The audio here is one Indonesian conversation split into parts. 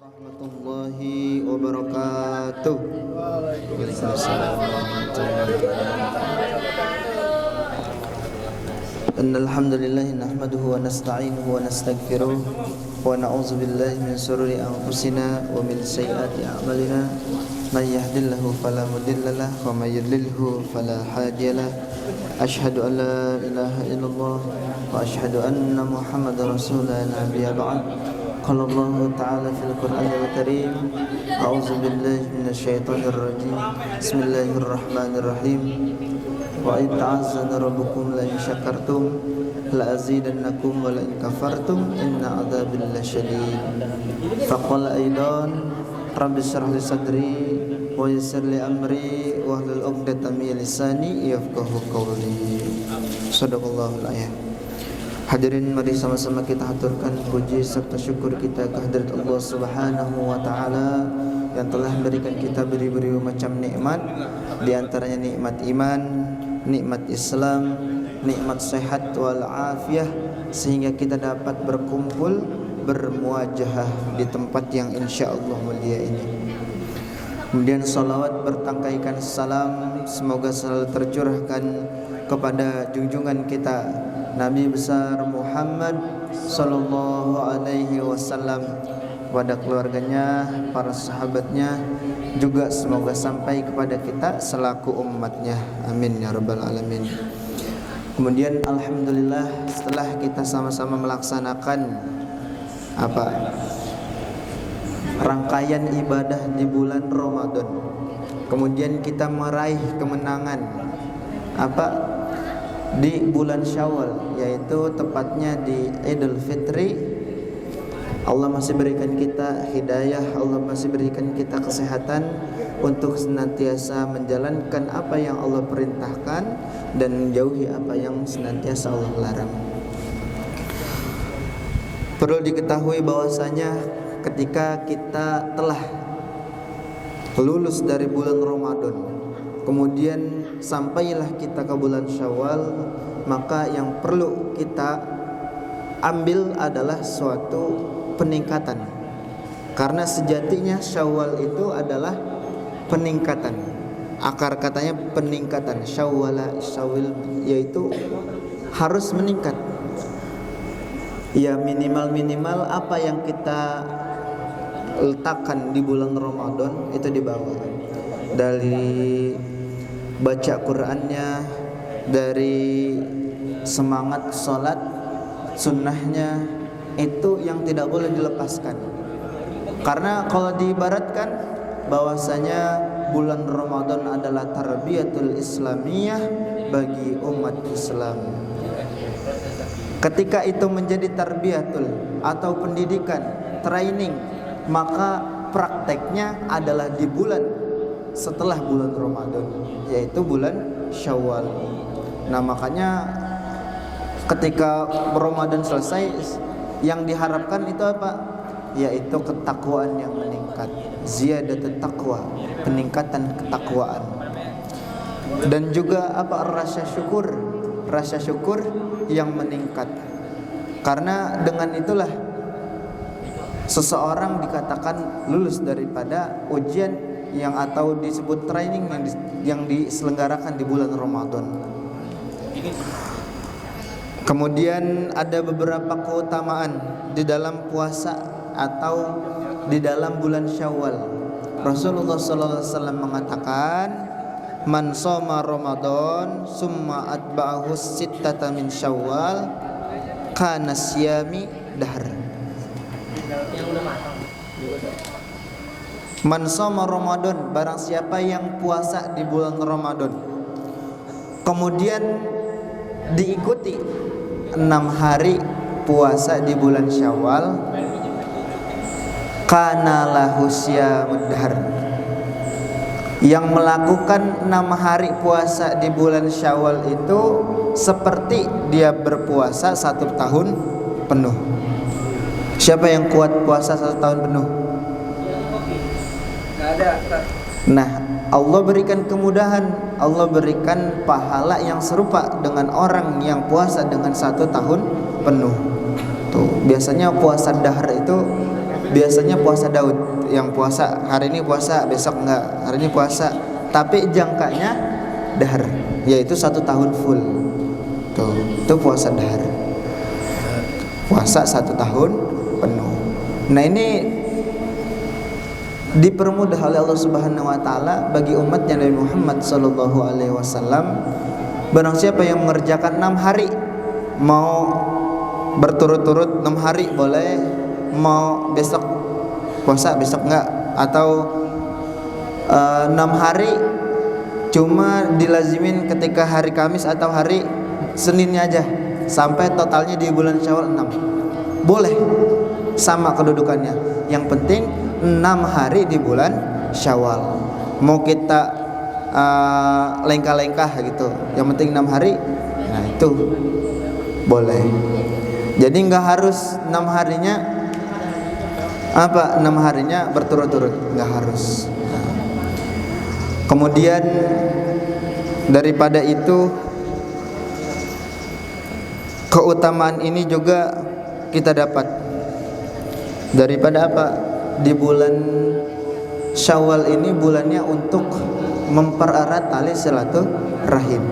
warahmatullahi wabarakatuh. Waalaikumsalam warahmatullahi wabarakatuh. Innal hamdalillah nahmaduhu wa nasta'inuhu wa nastaghfiruh wa na'udzu billahi min shururi anfusina wa min sayyiati a'malina. May yahdihillahu fala mudhillalah wa may yudlilhu fala hadiyalah. Asyhadu an la ilaha illallah wa asyhadu anna Muhammadar rasulullah nabiyya ba'd. Qala Allah Ta'ala fil Qur'anil Karim, a'udzu billahi minasyaitonir rajim. Bismillahirrahmanirrahim. Wa in ta'azzana rabbukum la in syakartum la azidannakum wa la in kafartum inna 'adzabi lasyadid. Faqala aidan rabbi shrah li sadri wa yassir li amri wa hlul 'uqdatam min lisani yafqahu qawli. Shadaqallahul ayat. Hadirin, mari sama-sama kita haturkan puji serta syukur kita kehadirat Allah Subhanahu wa taala yang telah memberikan kita beribu-ribu macam nikmat, di antaranya nikmat iman, nikmat Islam, nikmat sehat wal afiyah, sehingga kita dapat berkumpul bermuajahah di tempat yang insyaallah mulia ini. Kemudian salawat bertangkaikan salam semoga selalu tercurahkan kepada junjungan kita Nabi besar Muhammad sallallahu alaihi wasallam, kepada keluarganya, para sahabatnya, juga semoga sampai kepada kita selaku umatnya. Amin ya rabbal alamin. Kemudian alhamdulillah, setelah kita sama-sama melaksanakan rangkaian ibadah di bulan Ramadan, kemudian kita meraih kemenangan di bulan Syawal, yaitu tepatnya di Idul Fitri. Allah masih berikan kita hidayah, Allah masih berikan kita kesehatan untuk senantiasa menjalankan apa yang Allah perintahkan dan menjauhi apa yang senantiasa Allah larang. Perlu diketahui bahwasanya ketika kita telah lulus dari bulan Ramadan, kemudian sampailah kita ke bulan Syawal, maka yang perlu kita ambil adalah suatu peningkatan. Karena sejatinya Syawal itu adalah peningkatan. Akar katanya peningkatan. Syawala, syawil, yaitu harus meningkat. Ya minimal apa yang kita letakkan di bulan Ramadan itu dibawa. Dari baca Qur'annya, dari semangat sholat sunnahnya, itu yang tidak boleh dilepaskan. Karena kalau diibaratkan bahwasanya bulan Ramadan adalah tarbiyatul islamiyah bagi umat Islam. Ketika itu menjadi tarbiyatul atau pendidikan, training, maka prakteknya adalah di bulan setelah bulan Ramadan, yaitu bulan Syawal. Nah, makanya ketika Ramadan selesai, yang diharapkan itu apa? Yaitu ketakwaan yang meningkat, ziyadatut taqwa, peningkatan ketakwaan. Dan juga rasa syukur yang meningkat. Karena dengan itulah seseorang dikatakan lulus daripada ujian yang atau disebut training yang diselenggarakan di bulan Ramadan. Kemudian ada beberapa keutamaan di dalam puasa atau di dalam bulan Syawal. Rasulullah sallallahu alaihi wasallam mengatakan, "Man shoma Ramadan summa atba'ahu sittata min Syawal kana siyami dahr." Man shoma Ramadan, barang siapa yang puasa di bulan Ramadan, kemudian diikuti 6 hari puasa di bulan Syawal, kana lahu siyamud dahr. Yang melakukan 6 hari puasa di bulan Syawal itu seperti dia berpuasa 1 tahun penuh. Siapa yang kuat puasa 1 tahun penuh? Nah, Allah berikan kemudahan, Allah berikan pahala yang serupa dengan orang yang puasa dengan 1 tahun penuh. Tuh, biasanya puasa dahar itu biasanya puasa Daud, yang puasa hari ini puasa, besok enggak, hari ini puasa, tapi jangkanya dahar, yaitu 1 tahun full. Tuh, itu puasa dahar. Puasa 1 tahun penuh. Nah, ini dipermudah oleh Allah Subhanahu wa taala bagi umatnya Nabi Muhammad sallallahu alaihi wasallam. Barang siapa yang mengerjakan 6 hari, mau berturut-turut 6 hari boleh, mau besok puasa besok enggak, atau 6 hari cuma dilazimin ketika hari Kamis atau hari Seninnya aja sampai totalnya di bulan Syawal 6. Boleh, sama kedudukannya. Yang penting 6 hari di bulan Syawal. Mau kita lengkah-lengkah gitu, yang penting 6 hari. Nah, itu boleh. Jadi nggak harus 6 harinya 6 harinya berturut-turut, nggak harus. Nah. Kemudian daripada itu, keutamaan ini juga kita dapat daripada apa? Di bulan Syawal ini bulannya untuk mempererat tali silaturahim.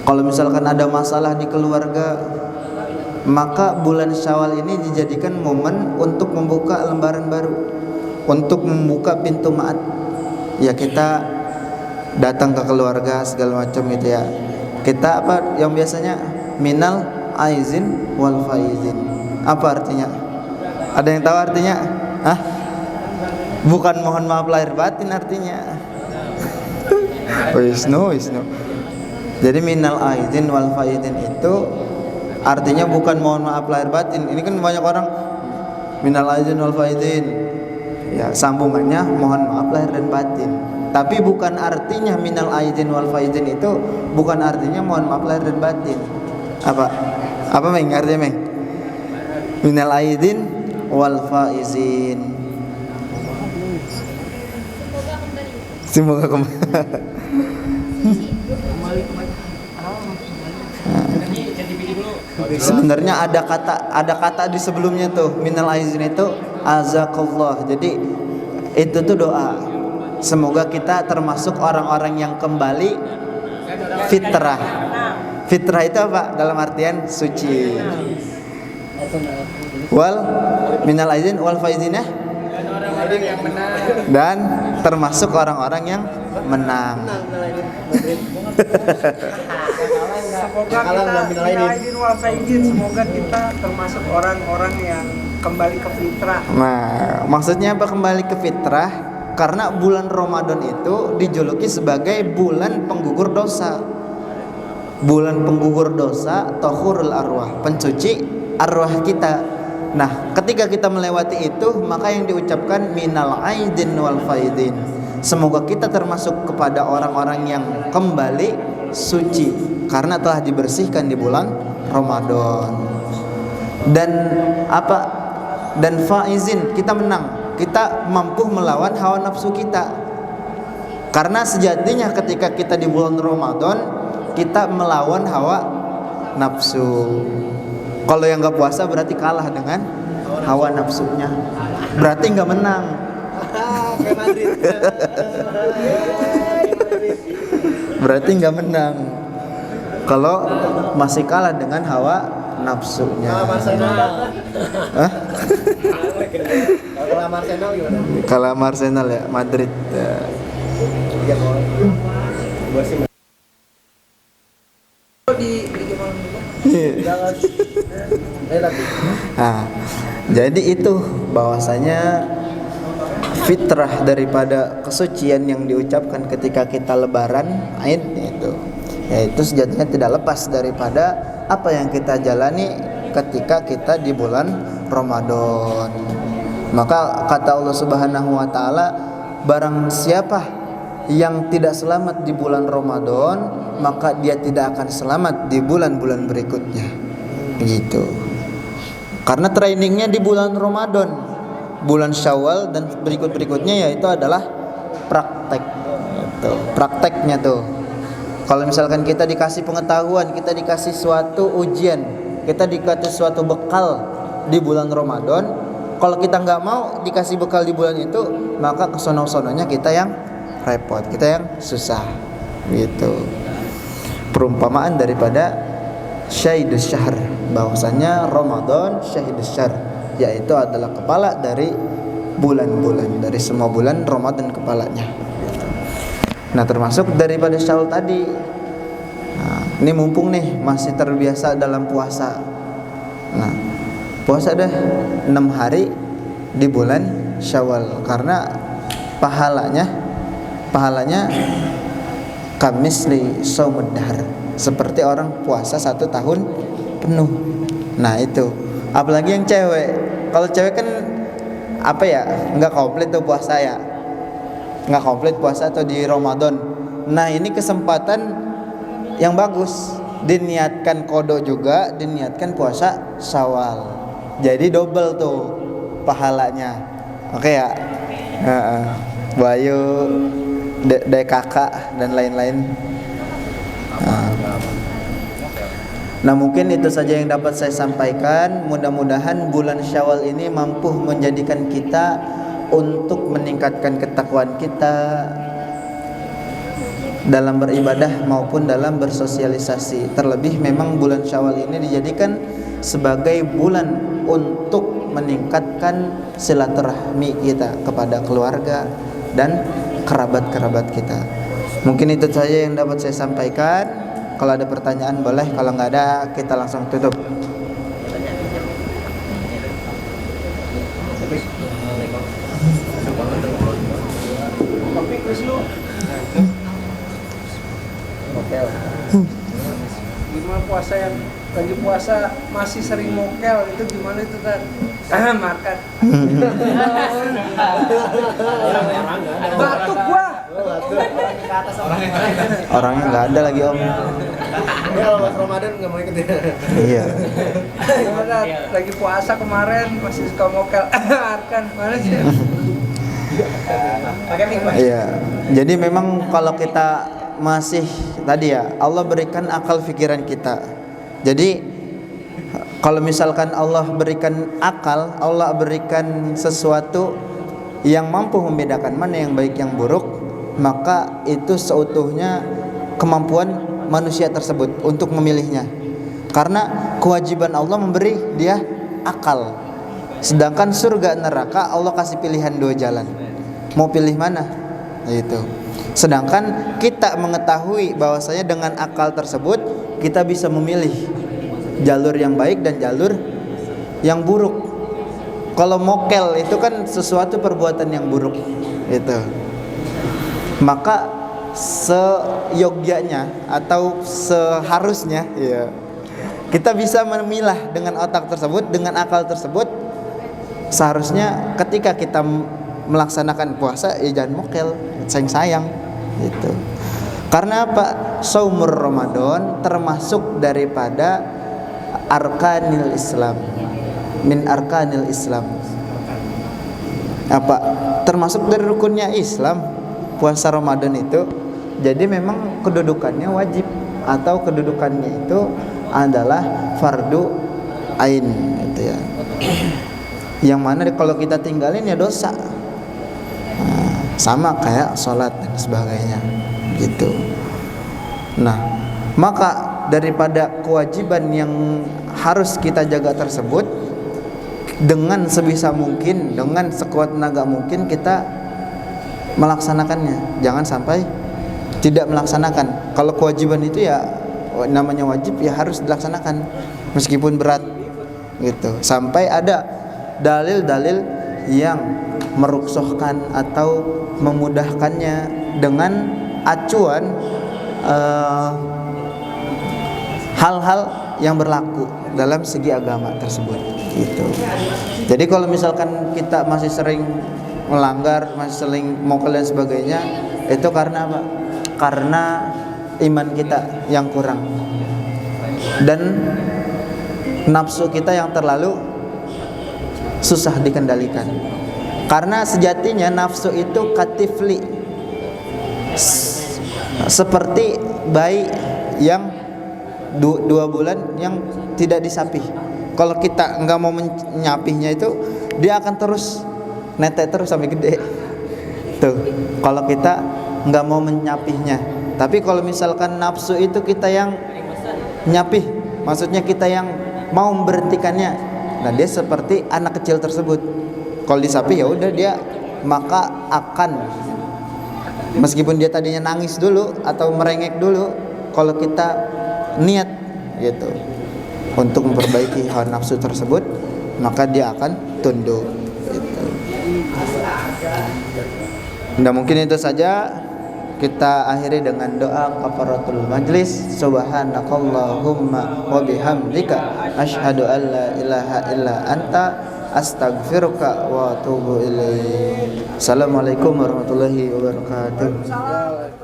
Kalau misalkan ada masalah di keluarga, maka bulan Syawal ini dijadikan momen untuk membuka lembaran baru, untuk membuka pintu maaf. Ya, kita datang ke keluarga segala macam gitu ya. Kita apa yang biasanya minal aizin wal faizin. Apa artinya? Ada yang tahu artinya? Hah? Bukan mohon maaf lahir batin artinya. Wisnu. Jadi minal aizin wal faizin itu artinya bukan mohon maaf lahir batin. Ini kan banyak orang minal aizin wal faizin. Ya, sambungannya mohon maaf lahir dan batin. Tapi bukan artinya minal aizin wal faizin itu bukan artinya mohon maaf lahir dan batin. Apa Meng? Artinya Meng? Minal aizin wal faizin. Semoga kembali. Sebenarnya ada kata di sebelumnya tuh, minal aizin itu azakallah. Jadi itu tuh doa. Semoga kita termasuk orang-orang yang kembali fitrah. Fitrah itu apa? Dalam artian suci. Wal minal aizin wal faizinah, dan termasuk orang-orang yang menang. Semoga kita termasuk orang-orang yang kembali ke fitrah. Nah, maksudnya apa kembali ke fitrah? Karena bulan Ramadan itu dijuluki sebagai bulan penggugur dosa. Bulan penggugur dosa, tahurul arwah, pencuci arwah kita. Nah, ketika kita melewati itu, maka yang diucapkan minal aidin wal faidin. Semoga kita termasuk kepada orang-orang yang kembali suci karena telah dibersihkan di bulan Ramadan. Dan apa? Dan faizin, kita menang. Kita mampu melawan hawa nafsu kita. Karena sejatinya ketika kita di bulan Ramadan, kita melawan hawa nafsu. Kalau yang nggak puasa berarti kalah dengan hawa nafsunya, berarti nggak menang. Berarti nggak menang kalau masih kalah dengan hawa nafsunya. Kalau Arsenal ya Madrid. Nah, jadi itu bahwasanya fitrah daripada kesucian yang diucapkan ketika kita lebaran Aid itu, yaitu sejatinya tidak lepas daripada apa yang kita jalani ketika kita di bulan Ramadan. Maka kata Allah Subhanahu wa taala, barang siapa yang tidak selamat di bulan Ramadan, maka dia tidak akan selamat di bulan-bulan berikutnya. Begitu. Karena trainingnya di bulan Ramadan, bulan Syawal dan berikut-berikutnya yaitu adalah praktek. Gitu. Prakteknya tuh. Kalau misalkan kita dikasih pengetahuan, kita dikasih suatu ujian, kita dikasih suatu bekal di bulan Ramadan, kalau kita nggak mau dikasih bekal di bulan itu, maka kesono-sononya kita yang repot, kita yang susah. Gitu. Perumpamaan daripada syahidus syahr, bahwasanya Ramadan syahidus syahr, yaitu adalah kepala dari bulan-bulan, dari semua bulan Ramadan kepalanya. Nah, termasuk daripada Syawal tadi. Nah, ini mumpung nih masih terbiasa dalam puasa. Nah, puasa dah 6 hari di bulan Syawal, karena pahalanya kamisli shaumud dahr, seperti orang puasa 1 tahun penuh. Nah, itu apalagi yang cewek. Kalau cewek kan apa ya, nggak komplit tuh puasa ya, nggak komplit puasa atau di Ramadan. Nah, ini kesempatan yang bagus, diniatkan qada juga, diniatkan puasa Syawal, jadi double tuh pahalanya. Oke ya, Bayu, Dek kakak dan lain-lain. Nah, mungkin itu saja yang dapat saya sampaikan. Mudah-mudahan bulan Syawal ini mampu menjadikan kita untuk meningkatkan ketakwaan kita dalam beribadah maupun dalam bersosialisasi. Terlebih memang bulan Syawal ini dijadikan sebagai bulan untuk meningkatkan silaturahmi kita kepada keluarga dan kerabat-kerabat kita. Mungkin itu saja yang dapat saya sampaikan. Kalau ada pertanyaan boleh, kalau nggak ada kita langsung tutup. Gimana puasa yang lagi puasa masih sering mokel, itu gimana itu kan? Makan. Batuk gua. Orangnya nggak ada lagi om. Kalau pas Ramadan nggak mau ikut ya. Iya. Gimana lagi puasa kemarin masih suka mokel. Makan mana sih? Pakai mie. Iya. Jadi memang kalau kita masih tadi ya, Allah berikan akal pikiran kita. Jadi kalau misalkan Allah berikan akal, Allah berikan sesuatu yang mampu membedakan mana yang baik yang buruk, maka itu seutuhnya kemampuan manusia tersebut untuk memilihnya. Karena kewajiban Allah memberi dia akal. Sedangkan surga neraka Allah kasih pilihan 2 jalan. Mau pilih mana? Itu. Sedangkan kita mengetahui bahwasanya dengan akal tersebut kita bisa memilih jalur yang baik dan jalur yang buruk. Kalau mokel itu kan sesuatu perbuatan yang buruk itu. Maka seyogyanya atau seharusnya ya, kita bisa memilah dengan otak tersebut, dengan akal tersebut. Seharusnya ketika kita melaksanakan puasa ya jangan mokel, sayang gitu. Karena apa? Saumur Ramadan termasuk daripada arkanil Islam, min arkanil Islam. Apa? Termasuk dari rukunnya Islam, puasa Ramadan itu. Jadi memang kedudukannya wajib atau kedudukannya itu adalah fardu ain gitu ya. Yang mana kalau kita tinggalin ya dosa. Sama kayak sholat dan sebagainya gitu. Nah, maka daripada kewajiban yang harus kita jaga tersebut, dengan sebisa mungkin, dengan sekuat tenaga mungkin kita melaksanakannya. Jangan sampai tidak melaksanakan. Kalau kewajiban itu ya namanya wajib ya harus dilaksanakan meskipun berat gitu. Sampai ada dalil-dalil yang meruksohkan atau memudahkannya dengan acuan hal-hal yang berlaku dalam segi agama tersebut gitu. Jadi kalau misalkan kita masih sering melanggar, masih sering mokel dan sebagainya, itu karena apa? Karena iman kita yang kurang dan nafsu kita yang terlalu susah dikendalikan. Karena sejatinya nafsu itu katifli, seperti bayi yang 2 bulan yang tidak disapih. Kalau kita nggak mau menyapihnya itu dia akan terus netek terus sampai gede. Tuh, kalau kita nggak mau menyapihnya. Tapi kalau misalkan nafsu itu kita yang nyapih, maksudnya kita yang mau memberhentikannya. Nah, dia seperti anak kecil tersebut. Kalau disapih ya udah dia maka akan, meskipun dia tadinya nangis dulu atau merengek dulu, kalau kita niat gitu untuk memperbaiki hawa nafsu tersebut, maka dia akan tunduk gitu. Nah, mungkin itu saja. Kita akhiri dengan doa kafaratul majlis. Subhanakallahumma wa bihamdika asyhadu an la ilaha illa anta astaghfiruka wa atubu ilaik. Assalamualaikum warahmatullahi wabarakatuh.